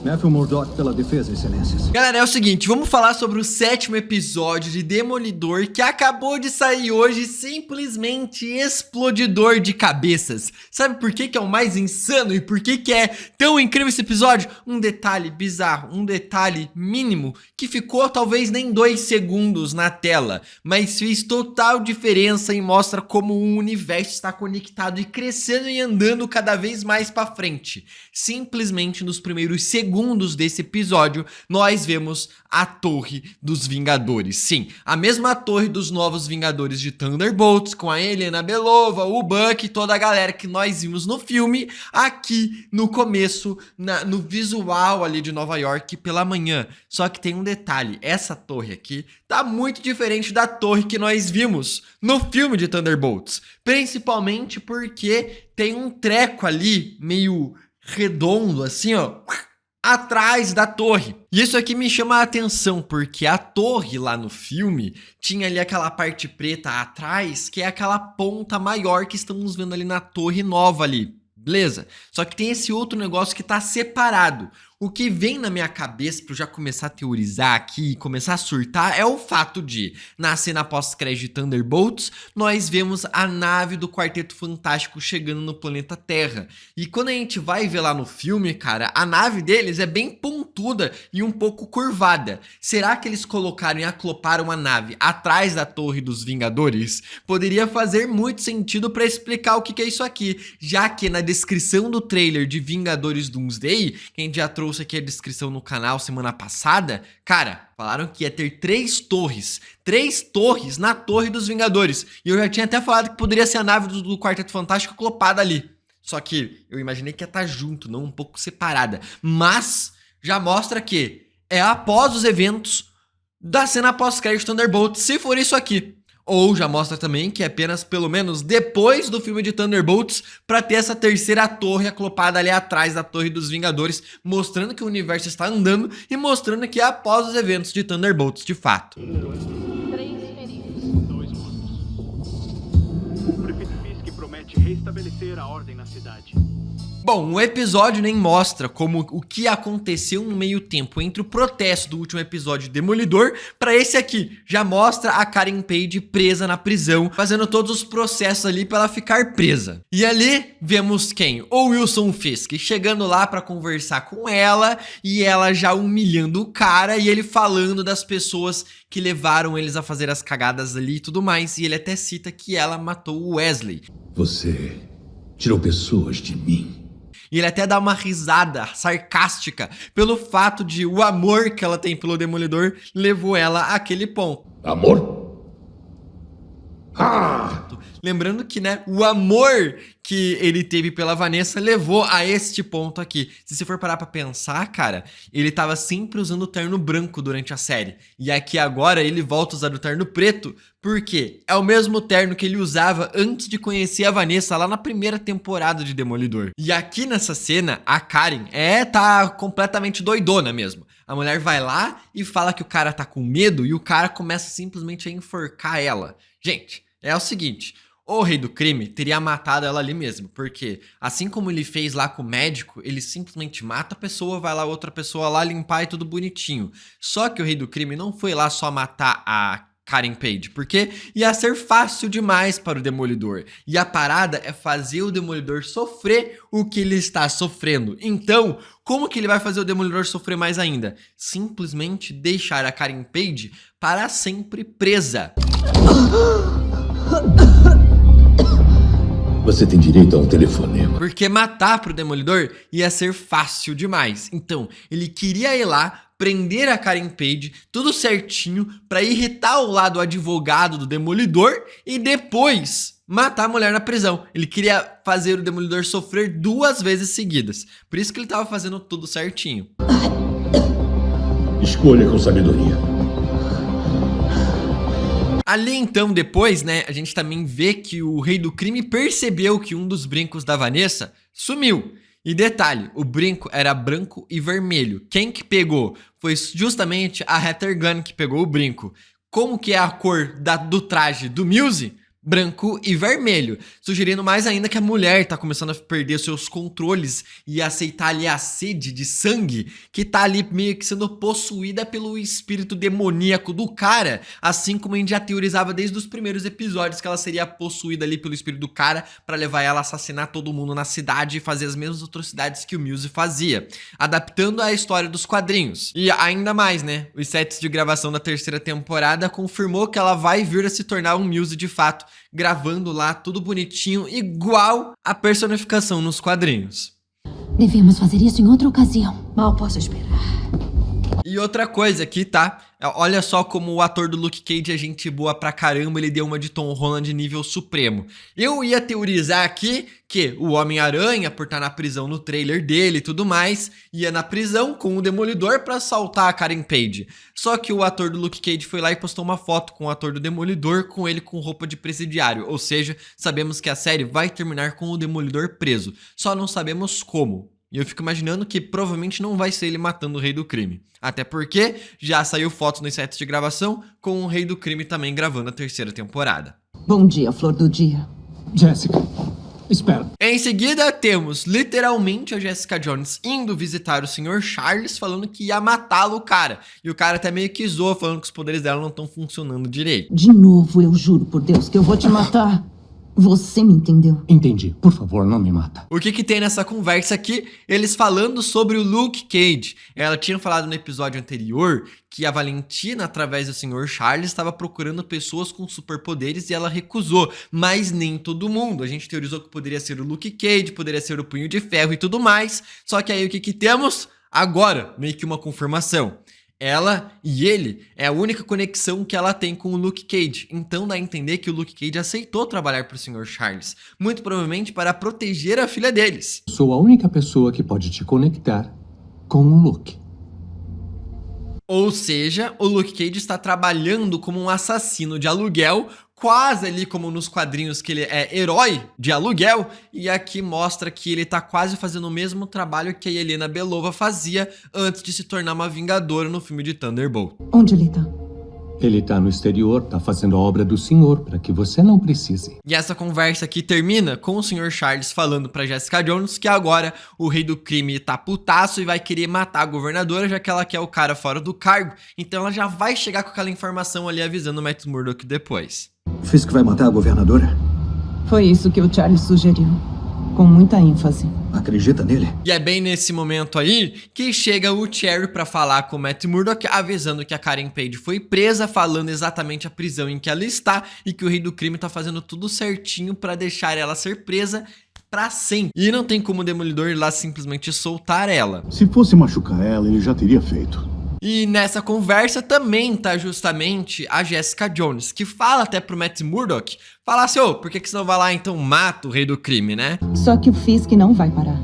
Matthew Murdock pela defesa, excelências. Galera, é o seguinte, vamos falar sobre o 7º episódio de Demolidor que acabou de sair hoje, simplesmente explodidor de cabeças. Sabe por que que é o mais insano e por que que é tão incrível esse episódio? Um detalhe bizarro, um detalhe mínimo que ficou talvez nem 2 segundos na tela, mas fez total diferença e mostra como o universo está conectado e crescendo e andando cada vez mais pra frente. Simplesmente nos primeiros segundos desse episódio, nós vemos a Torre dos Vingadores. Sim, a mesma torre dos novos Vingadores de Thunderbolts, com a Helena Belova, o Buck e toda a galera que nós vimos no filme, aqui no começo, no visual ali de Nova York pela manhã. Só que tem um detalhe, essa torre aqui tá muito diferente da torre que nós vimos no filme de Thunderbolts. Principalmente porque tem um treco ali, meio redondo assim, ó, atrás da torre. E isso aqui me chama a atenção, porque a torre lá no filme tinha ali aquela parte preta atrás, que é aquela ponta maior que estamos vendo ali na torre nova ali. Beleza? Só que tem esse outro negócio que tá separado. O que vem na minha cabeça pra eu já começar a teorizar aqui e começar a surtar é o fato de, na cena pós-crédito de Thunderbolts, nós vemos a nave do Quarteto Fantástico chegando no planeta Terra. E quando a gente vai ver lá no filme, cara, a nave deles é bem pontuda e um pouco curvada. Será que eles colocaram e acloparam uma nave atrás da Torre dos Vingadores? Poderia fazer muito sentido pra explicar o que é isso aqui, já que na descrição do trailer de Vingadores Doomsday, que a gente já trouxe aqui a descrição no canal semana passada, cara, falaram que ia ter 3 torres na Torre dos Vingadores, e eu já tinha até falado que poderia ser a nave do Quarteto Fantástico acoplada ali, só que eu imaginei que ia estar junto, não um pouco separada, mas já mostra que é após os eventos da cena pós-crédito Thunderbolts, se for isso aqui. Ou já mostra também que é apenas pelo menos depois do filme de Thunderbolts pra ter essa terceira torre aclopada ali atrás da Torre dos Vingadores, mostrando que o universo está andando e mostrando que é após os eventos de Thunderbolts de fato. 3 feridos. 2 mortos. O prefeito Fisk promete restabelecer a ordem na cidade. Bom, o episódio nem mostra como o que aconteceu no meio tempo entre o protesto do último episódio de Demolidor pra esse aqui. Já mostra a Karen Page presa na prisão, fazendo todos os processos ali pra ela ficar presa. E ali vemos quem? O Wilson Fisk chegando lá pra conversar com ela e ela já humilhando o cara e ele falando das pessoas que levaram eles a fazer as cagadas ali e tudo mais. E ele até cita que ela matou o Wesley. Você tirou pessoas de mim. E ele até dá uma risada sarcástica pelo fato de o amor que ela tem pelo Demolidor levou ela àquele ponto. Amor? Ah! Lembrando que, né, o amor que ele teve pela Vanessa levou a este ponto aqui. Se você for parar pra pensar, cara, ele tava sempre usando o terno branco durante a série. E aqui agora ele volta a usar o terno preto, porque é o mesmo terno que ele usava antes de conhecer a Vanessa lá na primeira temporada de Demolidor. E aqui nessa cena, a Karen tá completamente doidona mesmo. A mulher vai lá e fala que o cara tá com medo e o cara começa simplesmente a enforcar ela. Gente, é o seguinte, o Rei do Crime teria matado ela ali mesmo, porque assim como ele fez lá com o médico, ele simplesmente mata a pessoa, vai lá outra pessoa lá limpar e tudo bonitinho. Só que o Rei do Crime não foi lá só matar a Karen Page, porque ia ser fácil demais para o Demolidor. E a parada é fazer o Demolidor sofrer o que ele está sofrendo. Então, como que ele vai fazer o Demolidor sofrer mais ainda? Simplesmente deixar a Karen Page para sempre presa. Você tem direito a um telefonema. Porque matar pro Demolidor ia ser fácil demais. Então, ele queria ir lá, prender a Karen Page, tudo certinho, pra irritar o lado advogado do Demolidor e depois matar a mulher na prisão. Ele queria fazer o Demolidor sofrer 2 vezes seguidas. Por isso que ele tava fazendo tudo certinho. Escolha com sabedoria. Ali então, depois, né, a gente também vê que o Rei do Crime percebeu que um dos brincos da Vanessa sumiu. E detalhe, o brinco era branco e vermelho. Quem que pegou? Foi justamente a Heather Gunn que pegou o brinco. Como que é a cor do traje do Muse? branco e vermelho, sugerindo mais ainda que a mulher tá começando a perder seus controles e aceitar ali a sede de sangue, que tá ali meio que sendo possuída pelo espírito demoníaco do cara, assim como a gente já teorizava desde os primeiros episódios que ela seria possuída ali pelo espírito do cara pra levar ela a assassinar todo mundo na cidade e fazer as mesmas atrocidades que o Muse fazia, adaptando a história dos quadrinhos. E ainda mais, né, os sets de gravação da terceira temporada confirmou que ela vai vir a se tornar um Muse de fato, gravando lá tudo bonitinho, igual a personificação nos quadrinhos. Devemos fazer isso em outra ocasião. Mal posso esperar. E outra coisa aqui, tá? Olha só como o ator do Luke Cage é gente boa pra caramba, ele deu uma de Tom Holland nível supremo. Eu ia teorizar aqui que o Homem-Aranha, por estar na prisão no trailer dele e tudo mais, ia na prisão com o Demolidor pra assaltar a Karen Page. Só que o ator do Luke Cage foi lá e postou uma foto com o ator do Demolidor, com ele com roupa de presidiário. Ou seja, sabemos que a série vai terminar com o Demolidor preso. Só não sabemos como. E eu fico imaginando que provavelmente não vai ser ele matando o Rei do Crime. Até porque já saiu fotos nos sets de gravação com o Rei do Crime também gravando a terceira temporada. Bom dia, flor do dia. Jessica, espera. Em seguida, temos literalmente a Jessica Jones indo visitar o Sr. Charles, falando que ia matá-lo, o cara. E o cara até meio que zoa, falando que os poderes dela não estão funcionando direito. De novo, eu juro por Deus que eu vou te matar. Você me entendeu? Entendi. Por favor, não me mata. O que tem nessa conversa aqui? Eles falando sobre o Luke Cage. Ela tinha falado no episódio anterior que a Valentina, através do Sr. Charles, estava procurando pessoas com superpoderes e ela recusou. Mas nem todo mundo. A gente teorizou que poderia ser o Luke Cage, poderia ser o Punho de Ferro e tudo mais. Só que aí o que temos? Agora, meio que uma confirmação. Ela e ele é a única conexão que ela tem com o Luke Cage, então dá a entender que o Luke Cage aceitou trabalhar para o Sr. Charles, muito provavelmente para proteger a filha deles. Sou a única pessoa que pode te conectar com o Luke. Ou seja, o Luke Cage está trabalhando como um assassino de aluguel, quase ali como nos quadrinhos que ele é herói de aluguel, e aqui mostra que ele tá quase fazendo o mesmo trabalho que a Yelena Belova fazia antes de se tornar uma vingadora no filme de Thunderbolt. Onde ele tá? Ele tá no exterior, tá fazendo a obra do senhor para que você não precise. E essa conversa aqui termina com o Sr. Charles falando pra Jessica Jones que agora o Rei do Crime tá putaço e vai querer matar a governadora, já que ela quer o cara fora do cargo. Então ela já vai chegar com aquela informação ali avisando o Matt Murdock depois. Fisk vai matar a governadora? Foi isso que o Charles sugeriu. Com muita ênfase. Acredita nele? E é bem nesse momento aí que chega o Cherry pra falar com o Matt Murdock, avisando que a Karen Page foi presa, falando exatamente a prisão em que ela está e que o Rei do Crime tá fazendo tudo certinho pra deixar ela ser presa pra sempre. E não tem como o Demolidor ir lá simplesmente soltar ela. Se fosse machucar ela, ele já teria feito. E nessa conversa também tá justamente a Jessica Jones, que fala até pro Matt Murdock, fala assim, ô, por que você não vai lá então mata o Rei do Crime, né? Só que o Fisk não vai parar.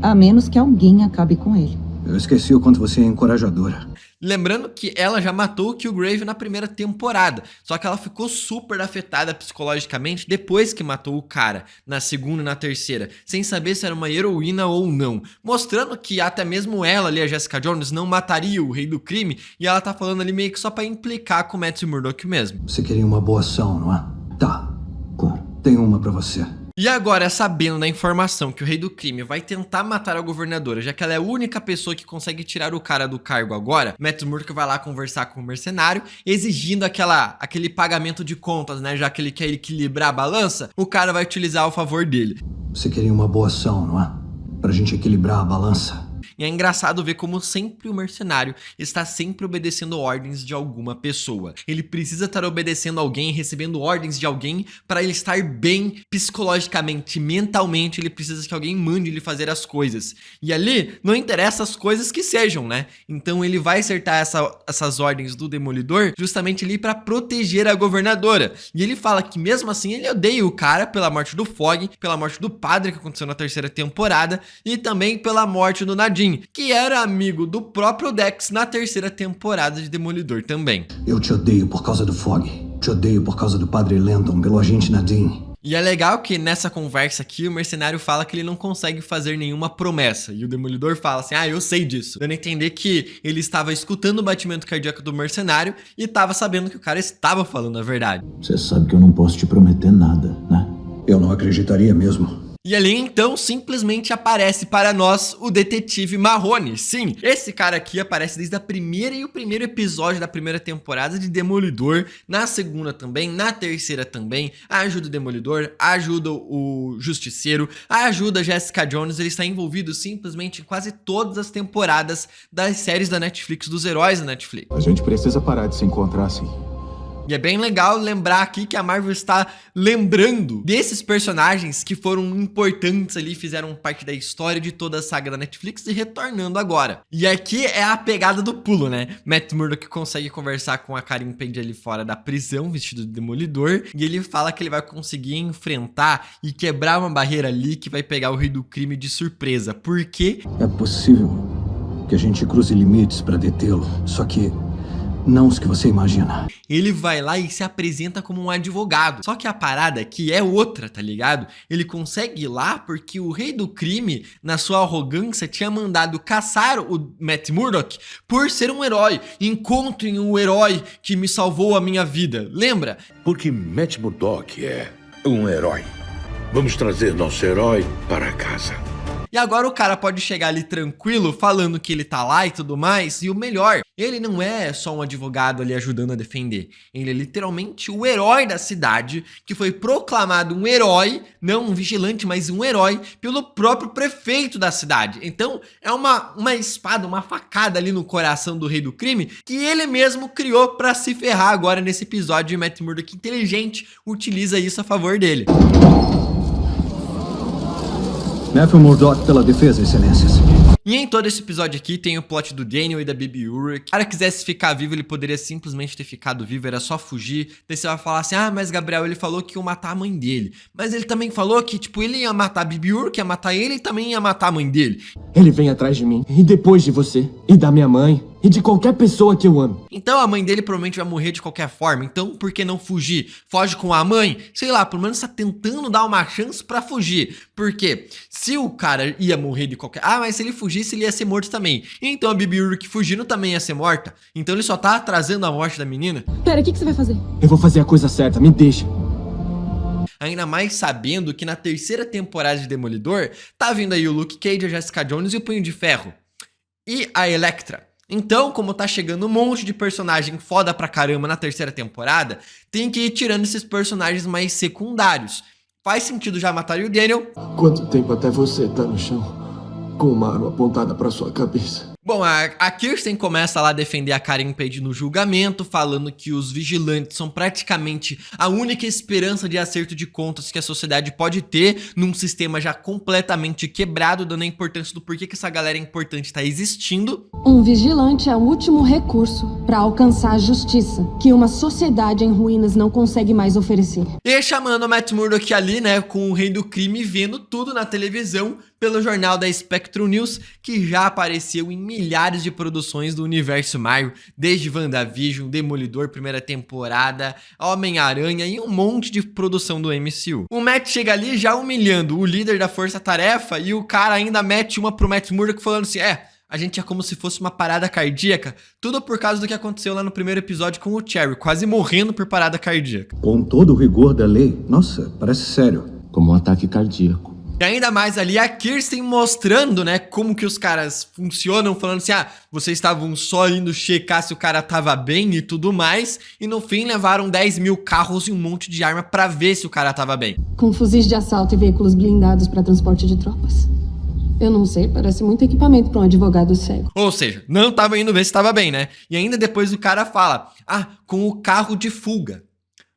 A menos que alguém acabe com ele. Eu esqueci o quanto você é encorajadora. Lembrando que ela já matou o Killgrave na primeira temporada, só que ela ficou super afetada psicologicamente depois que matou o cara, na segunda e na terceira, sem saber se era uma heroína ou não, mostrando que até mesmo ela ali, a Jessica Jones, não mataria o Rei do Crime, e ela tá falando ali meio que só pra implicar com o Matt Murdock mesmo. Você queria uma boa ação, não é? Tá, claro. Tem uma pra você. E agora, sabendo da informação que o Rei do Crime vai tentar matar a governadora, já que ela é a única pessoa que consegue tirar o cara do cargo agora, Matt Murdock vai lá conversar com o mercenário, exigindo aquele pagamento de contas, né? Já que ele quer equilibrar a balança, o cara vai utilizar ao favor dele. Você queria uma boa ação, não é? Pra gente equilibrar a balança. E é engraçado ver como sempre o mercenário está sempre obedecendo ordens de alguma pessoa. Ele precisa estar obedecendo alguém, recebendo ordens de alguém para ele estar bem psicologicamente, mentalmente. Ele precisa que alguém mande ele fazer as coisas. E ali não interessa as coisas que sejam, né? Então ele vai acertar essas ordens do Demolidor justamente ali para proteger a governadora. E ele fala que mesmo assim ele odeia o cara pela morte do Fogg, pela morte do padre que aconteceu na terceira temporada e também pela morte do Nadine, que era amigo do próprio Dex na terceira temporada de Demolidor também. Eu te odeio por causa do Fogg. Te odeio por causa do Padre Landon, pelo agente Nadine. E é legal que nessa conversa aqui o mercenário fala que ele não consegue fazer nenhuma promessa. E o Demolidor fala assim, eu sei disso. Dando a entender que ele estava escutando o batimento cardíaco do mercenário e estava sabendo que o cara estava falando a verdade. Você sabe que eu não posso te prometer nada, né? Eu não acreditaria mesmo. E ali então simplesmente aparece para nós o detetive Marrone. Sim, esse cara aqui aparece desde a primeira e o primeiro episódio da primeira temporada de Demolidor, na segunda também, na terceira também, ajuda o Demolidor, ajuda o Justiceiro, ajuda a Jessica Jones, ele está envolvido simplesmente em quase todas as temporadas das séries da Netflix, dos heróis da Netflix. A gente precisa parar de se encontrar assim. E é bem legal lembrar aqui que a Marvel está lembrando desses personagens que foram importantes ali, fizeram parte da história de toda a saga da Netflix e retornando agora. E aqui é a pegada do pulo, né? Matt Murdock consegue conversar com a Karen Page ali fora da prisão, vestido de Demolidor, e ele fala que ele vai conseguir enfrentar e quebrar uma barreira ali que vai pegar o Rei do Crime de surpresa. Por quê? É possível que a gente cruze limites pra detê-lo, só que não os que você imagina. Ele vai lá e se apresenta como um advogado. Só que a parada aqui é outra, tá ligado? Ele consegue ir lá porque o Rei do Crime, na sua arrogância, tinha mandado caçar o Matt Murdock por ser um herói. Encontrem o herói que me salvou a minha vida. Lembra? Porque Matt Murdock é um herói. Vamos trazer nosso herói para casa. E agora o cara pode chegar ali tranquilo, falando que ele tá lá e tudo mais, e o melhor, ele não é só um advogado ali ajudando a defender. Ele é literalmente o herói da cidade, que foi proclamado um herói, não um vigilante, mas um herói, pelo próprio prefeito da cidade. Então, é uma espada, uma facada ali no coração do Rei do Crime, que ele mesmo criou pra se ferrar agora nesse episódio, e Matt Murdock inteligente utiliza isso a favor dele. Matthew Murdock pela defesa, excelências. E em todo esse episódio aqui tem o plot do Daniel e da Bibi Urich. Se o cara quisesse ficar vivo, ele poderia simplesmente ter ficado vivo, era só fugir. Daí você vai falar assim, mas Gabriel, ele falou que ia matar a mãe dele. Mas ele também falou que, tipo, ele ia matar a Bibi Urich, ia matar ele e também ia matar a mãe dele. Ele vem atrás de mim, e depois de você, e da minha mãe, e de qualquer pessoa que eu amo. Então a mãe dele provavelmente vai morrer de qualquer forma, então por que não fugir? Foge com a mãe? Sei lá, pelo menos tá tentando dar uma chance pra fugir. Porque se o cara ia morrer de qualquer... mas se ele fugisse, ele ia ser morto também. Então a Bibi Urich fugindo também ia ser morta. Então ele só tá atrasando a morte da menina. Pera, o que você vai fazer? Eu vou fazer a coisa certa, me deixa. Ainda mais sabendo que na terceira temporada de Demolidor, tá vindo aí o Luke Cage, a Jessica Jones e o Punho de Ferro. E a Elektra. Então, como tá chegando um monte de personagem foda pra caramba na terceira temporada, tem que ir tirando esses personagens mais secundários. Faz sentido já matar o Daniel. Quanto tempo até você tá no chão, com uma arma apontada pra sua cabeça? Bom, a Kirsten começa lá a defender a Karen Page no julgamento, falando que os vigilantes são praticamente a única esperança de acerto de contas que a sociedade pode ter num sistema já completamente quebrado, dando a importância do porquê que essa galera importante tá existindo. Um vigilante é o último recurso para alcançar a justiça, que uma sociedade em ruínas não consegue mais oferecer. E chamando o Matt Murdock ali, né, com o Rei do Crime, vendo tudo na televisão, pelo jornal da Spectrum News, que já apareceu em milhares de produções do universo Marvel, desde WandaVision, Demolidor, primeira temporada, Homem-Aranha e um monte de produção do MCU. O Matt chega ali já humilhando o líder da Força Tarefa e o cara ainda mete uma pro Matt Murdock falando assim, a gente é como se fosse uma parada cardíaca, tudo por causa do que aconteceu lá no primeiro episódio com o Cherry, quase morrendo por parada cardíaca. Com todo o rigor da lei, nossa, parece sério. Como um ataque cardíaco. E ainda mais ali a Kirsten mostrando, né, como que os caras funcionam, falando assim, vocês estavam só indo checar se o cara tava bem e tudo mais, e no fim levaram 10 mil carros e um monte de arma pra ver se o cara tava bem. Com fuzis de assalto e veículos blindados para transporte de tropas. Eu não sei, parece muito equipamento pra um advogado cego. Ou seja, não tava indo ver se tava bem, né? E ainda depois o cara fala, com o carro de fuga.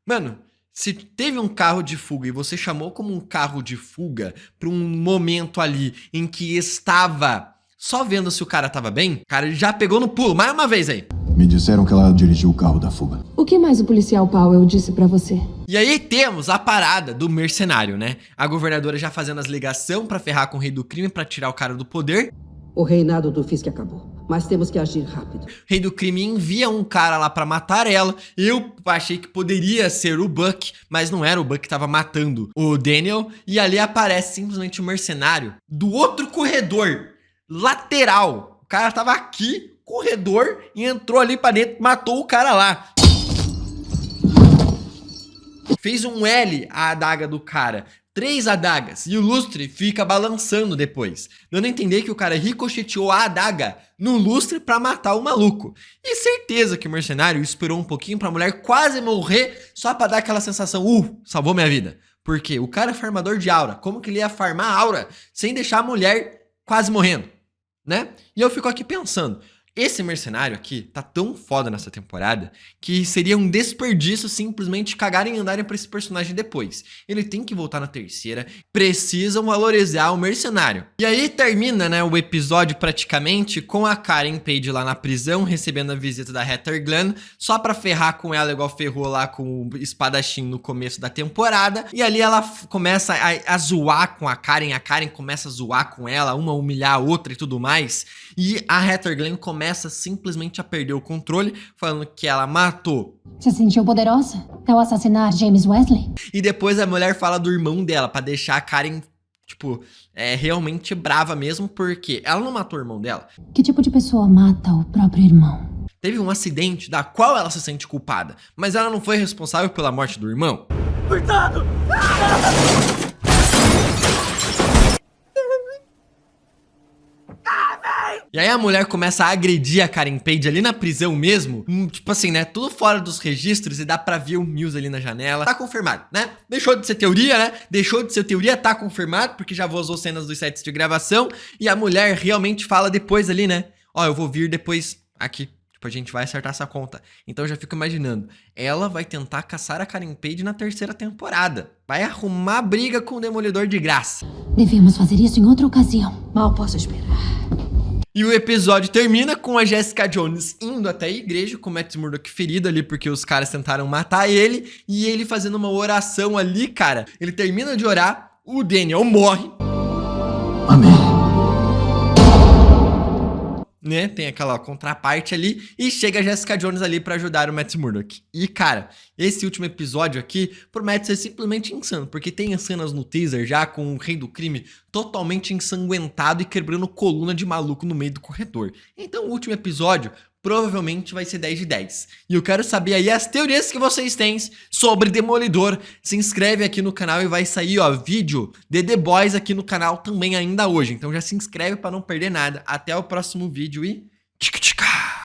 Mano... Se teve um carro de fuga e você chamou como um carro de fuga para um momento ali em que estava só vendo se o cara tava bem, o cara já pegou no pulo, mais uma vez aí. Me disseram que ela dirigiu o carro da fuga. O que mais o policial Powell disse pra você? E aí temos a parada do mercenário, né? A governadora já fazendo as ligações pra ferrar com o Rei do Crime pra tirar o cara do poder. O reinado do Fisk acabou. Mas temos que agir rápido. O Rei do Crime envia um cara lá pra matar ela. Eu achei que poderia ser o Buck, mas não era o Buck que tava matando o Daniel. E ali aparece simplesmente um mercenário do outro corredor, lateral. O cara tava aqui, corredor, e entrou ali pra dentro, matou o cara lá. Fez um L a adaga do cara. 3 adagas, e o lustre fica balançando depois, dando a entender que o cara ricocheteou a adaga no lustre pra matar o maluco. E certeza que o mercenário esperou um pouquinho pra mulher quase morrer, só pra dar aquela sensação, salvou minha vida. Porque o cara é farmador de aura, como que ele ia farmar aura sem deixar a mulher quase morrendo, né? E eu fico aqui pensando, esse mercenário aqui tá tão foda nessa temporada que seria um desperdício simplesmente cagarem e andarem pra esse personagem depois. Ele tem que voltar na terceira, precisam valorizar o mercenário. E aí termina, né, o episódio praticamente com a Karen Page lá na prisão, recebendo a visita da Heather Glenn, só pra ferrar com ela igual ferrou lá com o espadachim no começo da temporada. E ali ela começa a zoar com a Karen começa a zoar com ela, uma humilhar a outra e tudo mais. E a Heather Glenn começa simplesmente a perder o controle, falando que ela matou. Se sentiu poderosa ao assassinar James Wesley? E depois a mulher fala do irmão dela, pra deixar a Karen, tipo, realmente brava mesmo, porque ela não matou o irmão dela. Que tipo de pessoa mata o próprio irmão? Teve um acidente da qual ela se sente culpada, mas ela não foi responsável pela morte do irmão. Cuidado! E aí a mulher começa a agredir a Karen Page ali na prisão mesmo, tipo assim, né, tudo fora dos registros e dá pra ver o Mills ali na janela. Tá confirmado, né? Deixou de ser teoria, né? Deixou de ser teoria, tá confirmado, porque já vazou cenas dos sets de gravação e a mulher realmente fala depois ali, né? Ó, eu vou vir depois aqui. Tipo, a gente vai acertar essa conta. Então eu já fico imaginando, ela vai tentar caçar a Karen Page na terceira temporada. Vai arrumar briga com o Demolidor de graça. Devemos fazer isso em outra ocasião. Mal posso esperar. E o episódio termina com a Jessica Jones indo até a igreja com o Matt Murdock ferido ali porque os caras tentaram matar ele e ele fazendo uma oração ali, cara. Ele termina de orar, o Daniel morre. Amém. Né? Tem aquela contraparte ali e chega a Jessica Jones ali pra ajudar o Matt Murdock. E, cara, esse último episódio aqui promete ser simplesmente insano, porque tem as cenas no teaser já com o Rei do Crime totalmente ensanguentado e quebrando coluna de maluco no meio do corredor. Então o último episódio provavelmente vai ser 10 de 10. E eu quero saber aí as teorias que vocês têm sobre Demolidor. Se inscreve aqui no canal e vai sair, ó, vídeo de The Boys aqui no canal também ainda hoje. Então já se inscreve para não perder nada. Até o próximo vídeo e... Tica-tica!